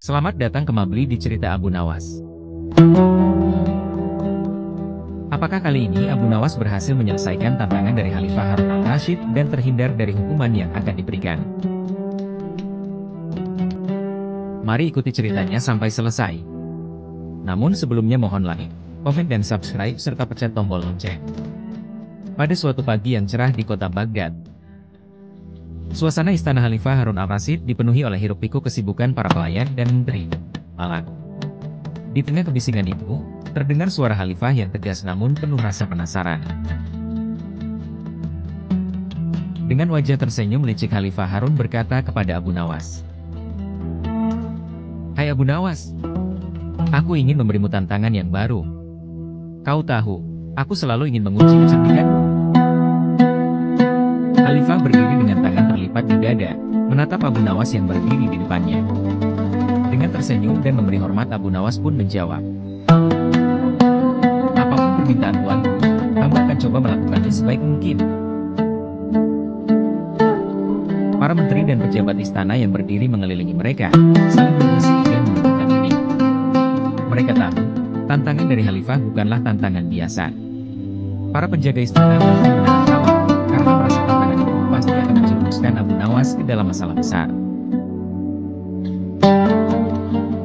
Selamat datang ke Mabli di Cerita Abu Nawas. Apakah kali ini Abu Nawas berhasil menyelesaikan tantangan dari Khalifah Harun al-Rashid dan terhindar dari hukuman yang akan diberikan? Mari ikuti ceritanya sampai selesai. Namun sebelumnya mohon like, komen dan subscribe serta pencet tombol lonceng. Pada suatu pagi yang cerah di kota Baghdad, suasana istana Khalifah Harun al-Rashid dipenuhi oleh hiruk-pikuk kesibukan para pelayan dan menteri. Malang. Di tengah kebisingan itu, terdengar suara Khalifah yang tegas namun penuh rasa penasaran. Dengan wajah tersenyum licik, Khalifah Harun berkata kepada Abu Nawas, "Hai Abu Nawas, aku ingin memberimu tantangan yang baru. Kau tahu, aku selalu ingin menguji kecerdikanmu." Khalifah berdiri dengan tangan terlipat di dada, menatap Abu Nawas yang berdiri di depannya. Dengan tersenyum dan memberi hormat, Abu Nawas pun menjawab, "Apapun permintaan tuanku, hamba akan coba melakukannya sebaik mungkin." Para menteri dan pejabat istana yang berdiri mengelilingi mereka, saling mengisi dan memberikan ini. Mereka tahu, tantangan dari Khalifah bukanlah tantangan biasa. Para penjaga istana mungkin menahan tawa, karena merasa tantangan itu pasti akan menjerumuskan Abu Nawas ke dalam masalah besar.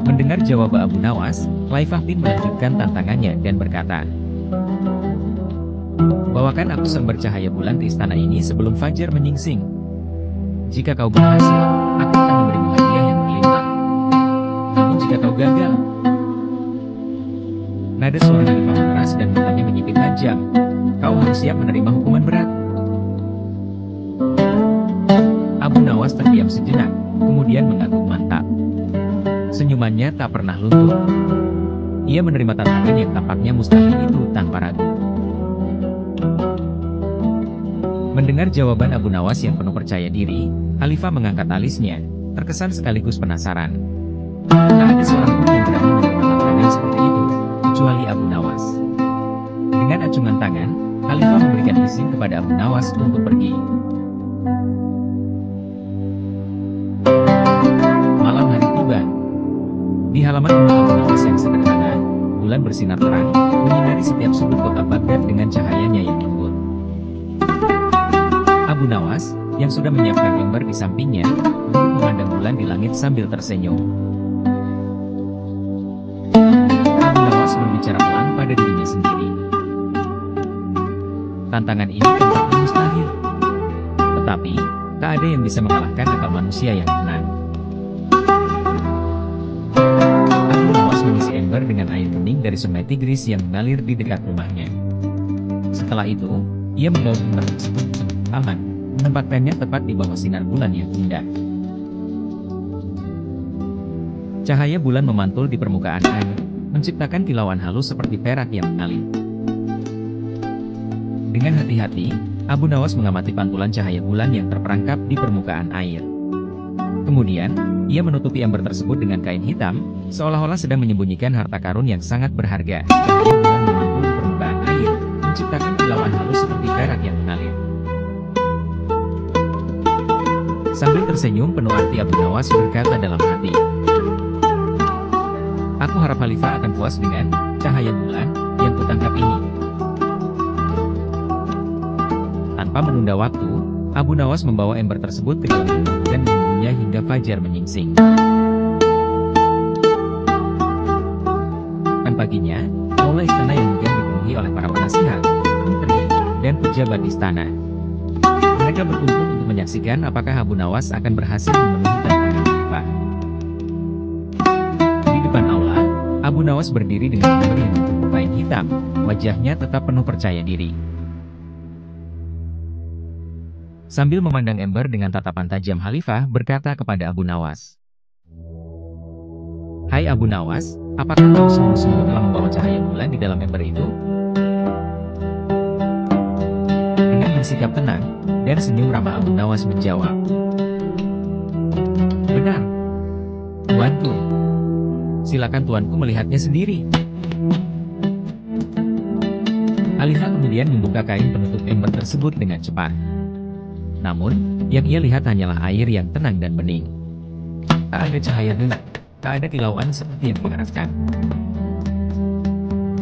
Mendengar jawaban Abu Nawas, Khalifah bin melanjutkan tantangannya dan berkata, "Bawakan aku sumber cahaya bulan di istana ini sebelum fajar menyingsing. Jika kau berhasil, aku akan memberimu hadiah yang berlimpah. Namun jika kau gagal..." Nada suara Khalifah keras dan matanya menyipit tajam. "Kau harus siap menerima hukuman berat." Abu Nawas terdiam sejenak, kemudian mengangguk mantap. Senyumannya tak pernah luntur. Ia menerima tantangan yang tampaknya mustahil itu tanpa ragu. Mendengar jawaban Abu Nawas yang penuh percaya diri, Khalifah mengangkat alisnya, terkesan sekaligus penasaran. Tak ada seorang pun yang berani menerima tantangan seperti itu, kecuali Abu Nawas. Dengan acungan tangan, Khalifah memberikan izin kepada Abu Nawas untuk pergi. Malam hari tiba. Di halaman rumah Abu Nawas yang sederhana, bulan bersinar terang, menyinari setiap sudut kota Baghdad dengan cahayanya yang lembut. Abu Nawas, yang sudah menyiapkan ember di sampingnya, duduk memandang bulan di langit sambil tersenyum. Abu Nawas berbicara pelan pada dirinya sendiri. Tantangan ini tampaknya mustahil. Tetapi, tak ada yang bisa mengalahkan akal manusia yang tenang. Abu Nawas mengisi ember dengan air bening dari sungai Tigris yang mengalir di dekat rumahnya. Setelah itu, ia membawa ember tersebut aman, menempatkannya tepat di bawah sinar bulan yang indah. Cahaya bulan memantul di permukaan air, menciptakan kilauan halus seperti perak yang mengalir. Dengan hati-hati, Abu Nawas mengamati pantulan cahaya bulan yang terperangkap di permukaan air. Kemudian, ia menutupi ember tersebut dengan kain hitam, seolah-olah sedang menyembunyikan harta karun yang sangat berharga. Cahaya bulan memantul di permukaan air, menciptakan kilauan halus seperti perak yang mengalir. Sambil tersenyum penuh arti, Abu Nawas berkata dalam hati, "Aku harap Khalifah akan puas dengan cahaya bulan yang kutangkap ini." Tanpa menunda waktu, Abu Nawas membawa ember tersebut ke dalam rumah dan menunggunya hingga fajar menyingsing. Paginya, aula istana yang megah dipenuhi oleh para penasihat, menteri, dan pejabat istana. Mereka berkumpul untuk menyaksikan apakah Abu Nawas akan berhasil memenuhi tantangan Khalifah. Di depan aula, Abu Nawas berdiri dengan ember yang bertutup kain hitam, wajahnya tetap penuh percaya diri. Sambil memandang ember dengan tatapan tajam, Khalifah berkata kepada Abu Nawas, "Hai Abu Nawas, apakah kau sungguh-sungguh telah membawa cahaya bulan di dalam ember itu?" Dengan bersikap tenang dan senyum ramah, Abu Nawas menjawab, "Benar, tuanku. Silakan tuanku melihatnya sendiri." Khalifah kemudian membuka kain penutup ember tersebut dengan cepat. Namun, yang ia lihat hanyalah air yang tenang dan bening. Tak ada cahaya gelap, Tak ada kilauan seperti yang diharapkan.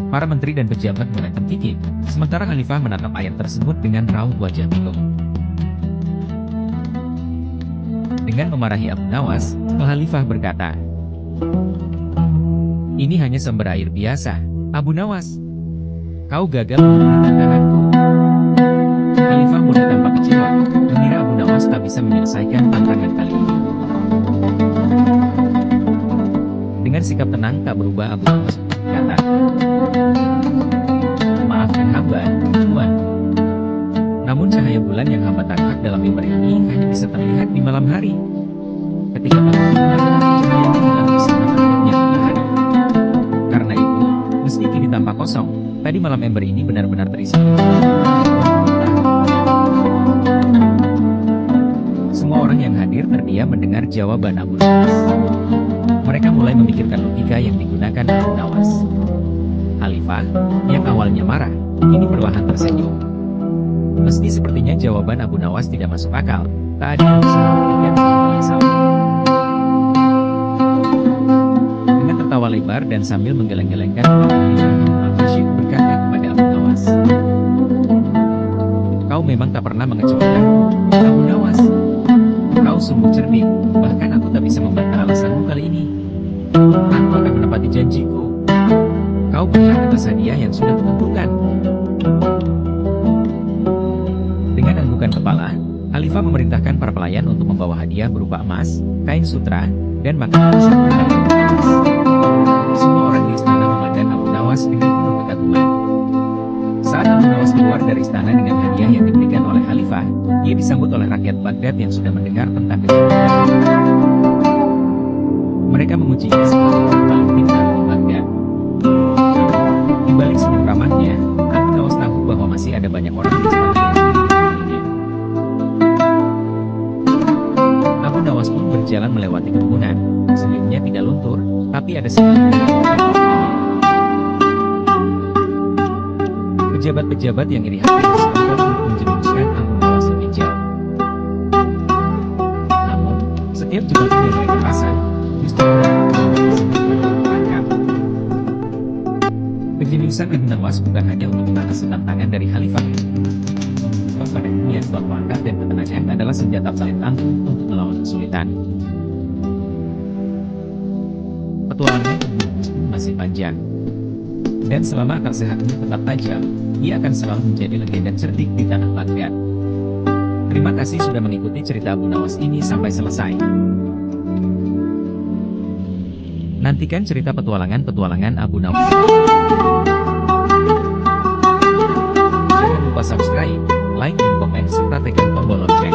Para menteri dan pejabat mulai terkikik, sementara Khalifah menatap ayat tersebut dengan raut wajah bingung. Dengan memarahi Abu Nawas, Khalifah berkata, "Ini hanya sumber air biasa, Abu Nawas. Kau gagal memenuhi tantanganku." Khalifah mulai tampak kecewa, mengira Abu Nawas tak bisa menyelesaikan tantangan kali ini. Dengan sikap tenang tak berubah, Abu Nawas berkata, "Maafkan hamba, Tuan. Namun cahaya bulan yang hamba tangkap dalam mimbar ini hanya bisa terlihat di malam hari. Ketika malam cahaya bulan bisa terlihatnya di hari. Karena itu, meski kini tampak kosong, tadi malam ember ini benar-benar terisi." Semua orang yang hadir terdiam mendengar jawaban Abu Nawas. Mereka mulai memikirkan logika yang digunakan Abu Nawas. Khalifah, yang awalnya marah, kini perlahan tersenyum. Meski sepertinya jawaban Abu Nawas tidak masuk akal, tak ada yang bisa memberikan yang salah. Dengan tertawa lebar dan sambil menggeleng-gelengkan, Al-Bashir berkata kepada Abu Nawas, "Kau memang tak pernah mengecewakanku, Abu Nawas. Kau sungguh cerdik, bahkan aku tak bisa membantah alasanmu kali ini. Aku akan menepati janjiku. Kau berhak atas hadiah yang sudah kutentukan." Dengan anggukan kepala, Khalifah memerintahkan para pelayan untuk membawa hadiah berupa emas, kain sutra, dan makanan. Semua orang di istana memandang Abu Nawas dengan penuh kekaguman. Saat Abu Nawas keluar dari istana dengan hadiah yang diberikan oleh Khalifah, ia disambut oleh rakyat Baghdad yang sudah mendengar tentang kejadian. Mereka memujinya sebagai paling pintar di Baghdad. Di balik senyum ramahnya, Abu Nawas tahu bahwa masih ada banyak orang di istana yang mengelilinginya. Abu Nawas pun berjalan melewati kerumunan. Senyumnya tidak luntur, tapi ada sedikit. Pejabat-pejabat yang iri hati bersepakat untuk menjerumuskan Abu Nawas lebih jauh. Namun, setiap jebakan yang mereka pasang, justru terangkat. Kejeniusan Abu Nawas bukan hanya untuk mengatasi tantangan dari Khalifah. Pada dunia suatu pangkat dan ketenangan adalah senjata paling ampuh untuk melawan kesulitan. Petualangan masih panjang. Dan selama akal sehatnya tetap tajam, ia akan selalu menjadi legenda cerdik di tanah Baghdad. Terima kasih sudah mengikuti cerita Abu Nawas ini sampai selesai. Nantikan cerita petualangan Abu Nawas. Jangan lupa subscribe, like, dan komen, serta tekan tombol lonceng.